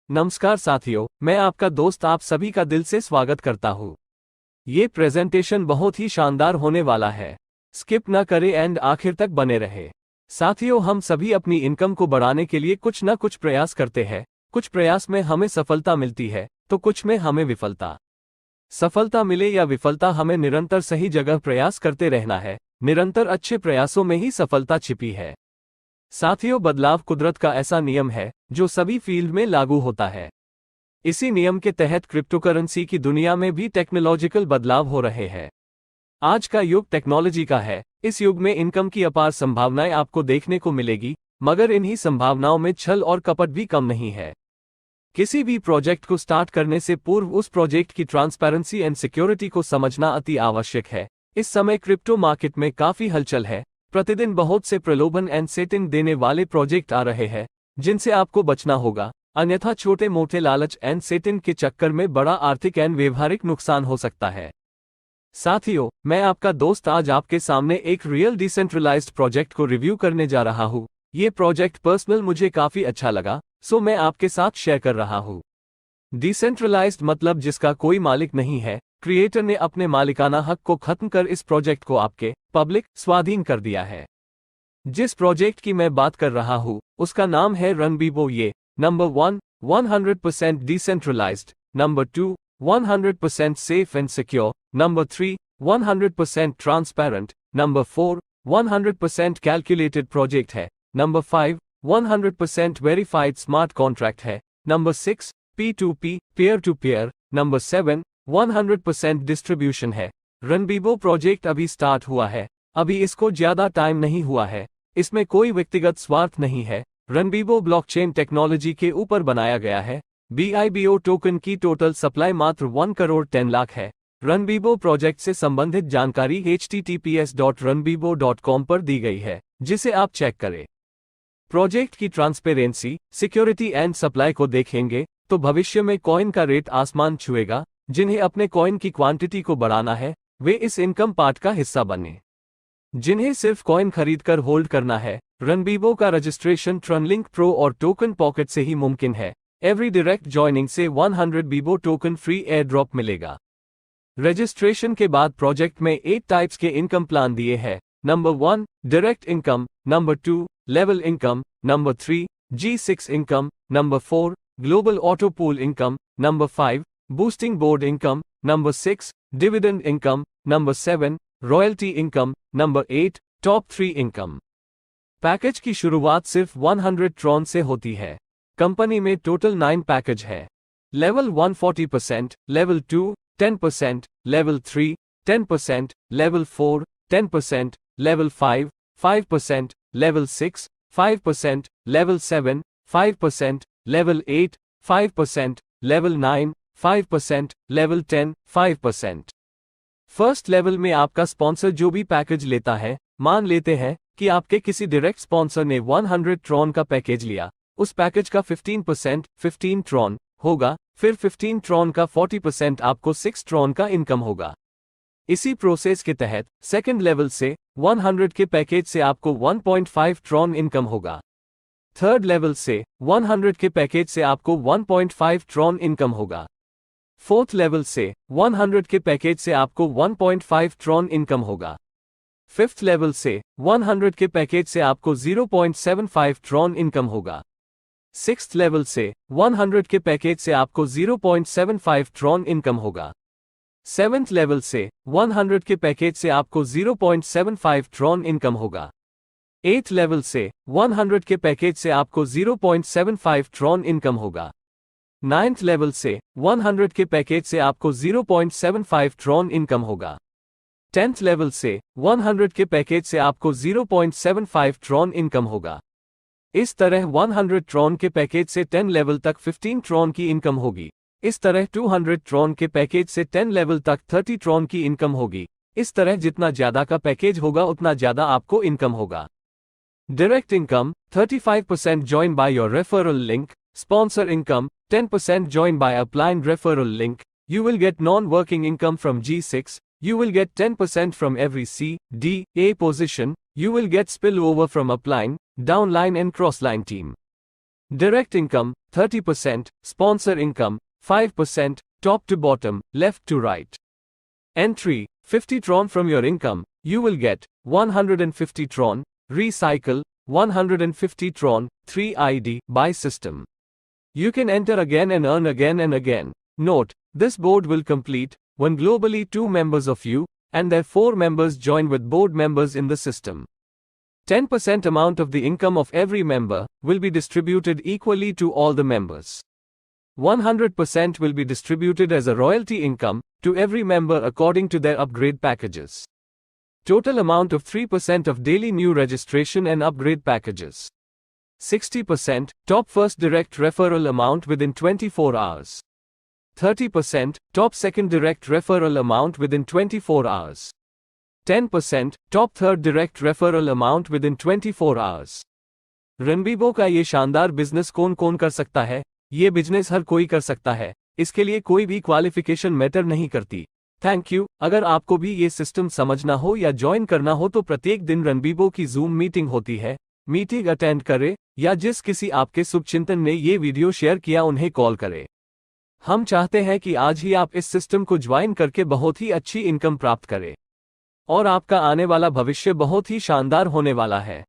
नमस्कार साथियों, मैं आपका दोस्त आप सभी का दिल से स्वागत करता हूँ। ये प्रेजेंटेशन बहुत ही शानदार होने वाला है। स्किप न करें एंड आखिर तक बने रहे। साथियों, हम सभी अपनी इनकम को बढ़ाने के लिए कुछ न कुछ प्रयास करते हैं। कुछ प्रयास में हमें सफलता मिलती है तो कुछ में हमें विफलता। सफलता मिले या विफलता, हमें निरंतर सही जगह प्रयास करते रहना है। निरंतर अच्छे प्रयासों में ही सफलता छिपी है। साथियों, बदलाव कुदरत का ऐसा नियम है जो सभी फील्ड में लागू होता है। इसी नियम के तहत क्रिप्टोकरेंसी की दुनिया में भी टेक्नोलॉजिकल बदलाव हो रहे हैं। आज का युग टेक्नोलॉजी का है। इस युग में इनकम की अपार संभावनाएं आपको देखने को मिलेगी, मगर इन्हीं संभावनाओं में छल और कपट भी कम नहीं है। किसी भी प्रोजेक्ट को स्टार्ट करने से पूर्व उस प्रोजेक्ट की ट्रांसपेरेंसी एंड सिक्योरिटी को समझना अति आवश्यक है। इस समय क्रिप्टो मार्केट में काफी हलचल है। प्रतिदिन बहुत से प्रलोभन एंड सेटिंग देने वाले प्रोजेक्ट आ रहे हैं जिनसे आपको बचना होगा, अन्यथा छोटे मोटे लालच एंड सेटिंग के चक्कर में बड़ा आर्थिक एंड व्यवहारिक नुकसान हो सकता है। साथियों, मैं आपका दोस्त आज आपके सामने एक रियल डिसेंट्रलाइज्ड प्रोजेक्ट को रिव्यू करने जा रहा हूँ। ये प्रोजेक्ट पर्सनल मुझे काफी अच्छा लगा, सो मैं आपके साथ शेयर कर रहा हूँ। डिसेंट्रलाइज्ड मतलब जिसका कोई मालिक नहीं है। क्रिएटर ने अपने मालिकाना हक को खत्म कर इस प्रोजेक्ट को आपके पब्लिक स्वाधीन कर दिया है। जिस प्रोजेक्ट की मैं बात कर रहा हूँ उसका नाम है रनबीबो। ये number 1 100% decentralised, number 2 100% safe and secure, number 3 100% transparent, number 4 100% calculated project है, नंबर 5 100% वेरीफाइड स्मार्ट कॉन्ट्रैक्ट है, number 6 P2P pair to pair, number 7 100% distribution है। रनबीबो प्रोजेक्ट अभी स्टार्ट हुआ है, अभी इसको ज्यादा टाइम नहीं हुआ है। इसमें कोई व्यक्तिगत स्वार्थ नहीं है। रनबीबो ब्लॉकचेन टेक्नोलॉजी के ऊपर बनाया गया है। BIBO टोकन की टोटल सप्लाई मात्र 1 करोड़ 10 लाख है। रनबीबो प्रोजेक्ट से संबंधित जानकारी https.runbibo.com पर दी गई है, जिसे आप चेक करें। प्रोजेक्ट की ट्रांसपेरेंसी, सिक्योरिटी एंड सप्लाई को देखेंगे तो भविष्य में कॉइन का रेट आसमान छुएगा। जिन्हें अपने कॉइन की क्वांटिटी को बढ़ाना है वे इस इनकम पार्ट का हिस्सा बने। जिन्हें सिर्फ कॉइन खरीदकर होल्ड करना है, रनबीबो का रजिस्ट्रेशन ट्रनलिंक प्रो और टोकन पॉकेट से ही मुमकिन है। एवरी डायरेक्ट ज्वाइनिंग से 100 Vivo token free air drop मिलेगा। रजिस्ट्रेशन के बाद प्रोजेक्ट में 8 टाइप्स के इनकम प्लान दिए हैं। Number 1 direct income, number 2 level income, number 3 G6 income, number 4 global auto pool income, number 5 boosting board income, number 6 dividend income, number 7 royalty income, number 8 top 3 income. Package की शुरुआत सिर्फ 100 Tron से होती है। Company में total 9 package है। Level 1 40%, level 2 10%, level 3 10%, level 4 10%, level 5 5%, level 6 5%, level 7 5%, level 8 5%, level 9 5%, level 10 5%। First level में आपका स्पॉन्सर जो भी पैकेज लेता है, मान लेते हैं कि आपके किसी डायरेक्ट स्पॉन्सर ने 100 ट्रॉन का पैकेज लिया, उस पैकेज का 15% 15 ट्रॉन होगा, फिर 15 ट्रॉन का 40% आपको 6 ट्रॉन का इनकम होगा। इसी प्रोसेस के तहत सेकंड लेवल से 100 के पैकेज से आपको 1.5 ट्रॉन इनकम होगा। थर्ड लेवल से 100 के पैकेज से आपको 1.5 ट्रॉन इनकम होगा। फोर्थ लेवल से 100 के पैकेज से आपको 1.5 ट्रॉन इनकम होगा। फिफ्थ लेवल से 100 के पैकेज से आपको 0.75 ट्रॉन इनकम होगा। सिक्स्थ लेवल से 100 के पैकेज से आपको 0.75 ट्रॉन इनकम होगा। सेवेंथ लेवल से 100 के पैकेज से आपको 0.75 ट्रॉन इनकम होगा। एट्थ लेवल से 100 के पैकेज से आपको 0.75 ट्रॉन इनकम होगा। नाइन्थ लेवल से 100 के पैकेज से आपको 0.75 ट्रॉन इनकम होगा। 10th लेवल से 100 के पैकेज से आपको 0.75 ट्रॉन इनकम होगा। इस तरह 100 ट्रॉन के पैकेज से 10 लेवल तक 15 ट्रॉन की इनकम होगी। इस तरह 200 ट्रॉन के पैकेज से 10 लेवल तक 30 ट्रॉन की इनकम होगी। इस तरह जितना ज्यादा का पैकेज होगा उतना ज्यादा आपको इनकम होगा। Direct income 35% join by your referral link, sponsor income 10% join by applying referral link. You will get non-working income from G6. You will get 10% from every C, D, A position. You will get spillover from upline, downline and crossline team. Direct income 30%, sponsor income 5%, top to bottom, left to right. Entry 50 Tron from your income, you will get 150 Tron, recycle 150 Tron, 3 ID, buy system. You can enter again and earn again and again. Note, this board will complete when globally 2 members of you and their 4 members join with board members in the system. 10% amount of the income of every member will be distributed equally to all the members. 100% will be distributed as a royalty income to every member according to their upgrade packages. Total amount of 3% of daily new registration and upgrade packages. 60% top first direct referral amount within 24 hours. 30% top second direct referral amount within 24 hours. 10% top third direct referral amount within 24 hours. रणबीबो का ये शानदार business कौन कौन कर सकता है? ये business हर कोई कर सकता है, इसके लिए कोई भी क्वालिफिकेशन मैटर नहीं करती। Thank you. अगर आपको भी ये सिस्टम समझना हो या ज्वाइन करना हो तो प्रत्येक दिन रणबीबो की जूम मीटिंग होती है। मीटिंग अटेंड करें या जिस किसी आपके शुभचिंतन ने ये वीडियो शेयर किया उन्हें कॉल करें। हम चाहते हैं कि आज ही आप इस सिस्टम को ज्वाइन करके बहुत ही अच्छी इनकम प्राप्त करें और आपका आने वाला भविष्य बहुत ही शानदार होने वाला है।